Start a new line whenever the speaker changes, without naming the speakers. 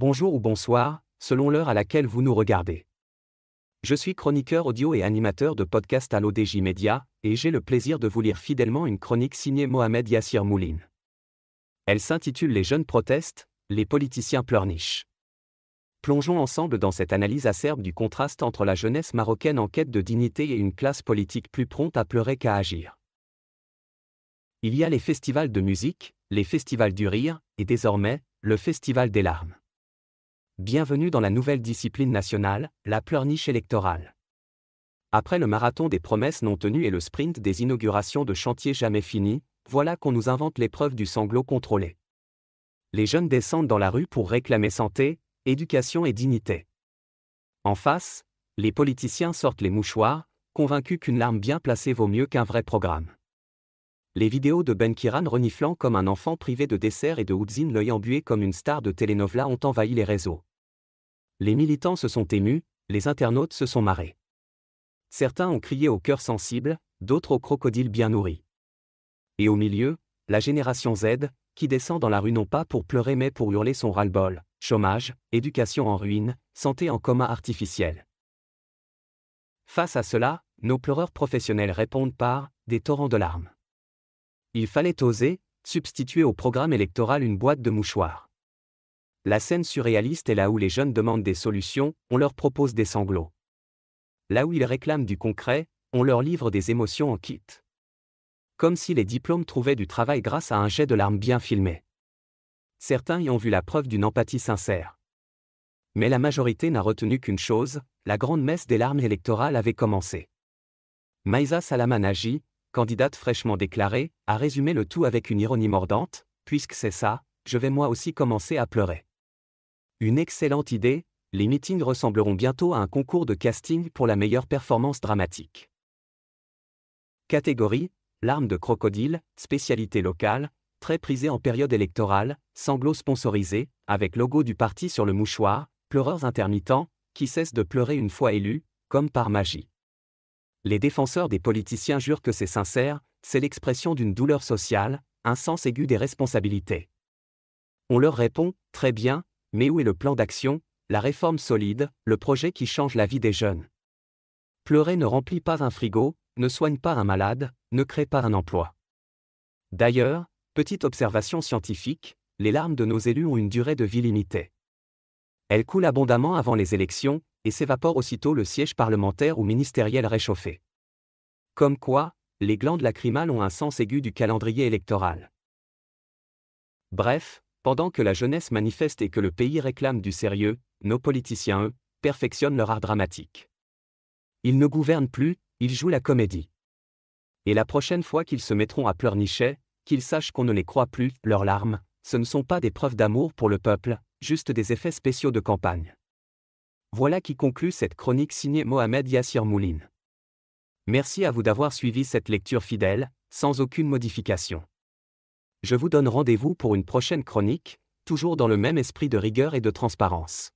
Bonjour ou bonsoir, selon l'heure à laquelle vous nous regardez. Je suis chroniqueur audio et animateur de podcast à l'ODJ Média, et j'ai le plaisir de vous lire fidèlement une chronique signée Mohamed Yassir Mouline. Elle s'intitule Les jeunes protestent, les politiciens pleurnichent. Plongeons ensemble dans cette analyse acerbe du contraste entre la jeunesse marocaine en quête de dignité et une classe politique plus prompte à pleurer qu'à agir. Il y a les festivals de musique, les festivals du rire, et désormais, le festival des larmes. Bienvenue dans la nouvelle discipline nationale, la pleurniche électorale. Après le marathon des promesses non tenues et le sprint des inaugurations de chantiers jamais finis, voilà qu'on nous invente l'épreuve du sanglot contrôlé. Les jeunes descendent dans la rue pour réclamer santé, éducation et dignité. En face, les politiciens sortent les mouchoirs, convaincus qu'une larme bien placée vaut mieux qu'un vrai programme. Les vidéos de Ben Kiran reniflant comme un enfant privé de dessert et de Oudzine l'œil embué comme une star de telenovela ont envahi les réseaux. Les militants se sont émus, les internautes se sont marrés. Certains ont crié au cœur sensible, d'autres au crocodile bien nourri. Et au milieu, la génération Z, qui descend dans la rue non pas pour pleurer mais pour hurler son ras-le-bol, chômage, éducation en ruine, santé en coma artificiel. Face à cela, nos pleureurs professionnels répondent par des torrents de larmes. Il fallait oser substituer au programme électoral une boîte de mouchoirs. La scène surréaliste est là où les jeunes demandent des solutions, on leur propose des sanglots. Là où ils réclament du concret, on leur livre des émotions en kit. Comme si les diplômes trouvaient du travail grâce à un jet de larmes bien filmé. Certains y ont vu la preuve d'une empathie sincère. Mais la majorité n'a retenu qu'une chose, la grande messe des larmes électorales avait commencé. Maïsa Salama Nagy, candidate fraîchement déclarée, a résumé le tout avec une ironie mordante, puisque c'est ça, je vais moi aussi commencer à pleurer. Une excellente idée, les meetings ressembleront bientôt à un concours de casting pour la meilleure performance dramatique. Catégorie, larmes de crocodile, spécialité locale, très prisée en période électorale, sanglots sponsorisés, avec logo du parti sur le mouchoir, pleureurs intermittents, qui cessent de pleurer une fois élus, comme par magie. Les défenseurs des politiciens jurent que c'est sincère, c'est l'expression d'une douleur sociale, un sens aigu des responsabilités. On leur répond, très bien, mais où est le plan d'action, la réforme solide, le projet qui change la vie des jeunes? Pleurer ne remplit pas un frigo, ne soigne pas un malade, ne crée pas un emploi. D'ailleurs, petite observation scientifique, les larmes de nos élus ont une durée de vie limitée. Elles coulent abondamment avant les élections, et s'évaporent aussitôt le siège parlementaire ou ministériel réchauffé. Comme quoi, les glandes lacrymales ont un sens aigu du calendrier électoral. Bref, pendant que la jeunesse manifeste et que le pays réclame du sérieux, nos politiciens, eux, perfectionnent leur art dramatique. Ils ne gouvernent plus, ils jouent la comédie. Et la prochaine fois qu'ils se mettront à pleurnicher, qu'ils sachent qu'on ne les croit plus, leurs larmes, ce ne sont pas des preuves d'amour pour le peuple, juste des effets spéciaux de campagne. Voilà qui conclut cette chronique signée Mohamed Yassir Mouline. Merci à vous d'avoir suivi cette lecture fidèle, sans aucune modification. Je vous donne rendez-vous pour une prochaine chronique, toujours dans le même esprit de rigueur et de transparence.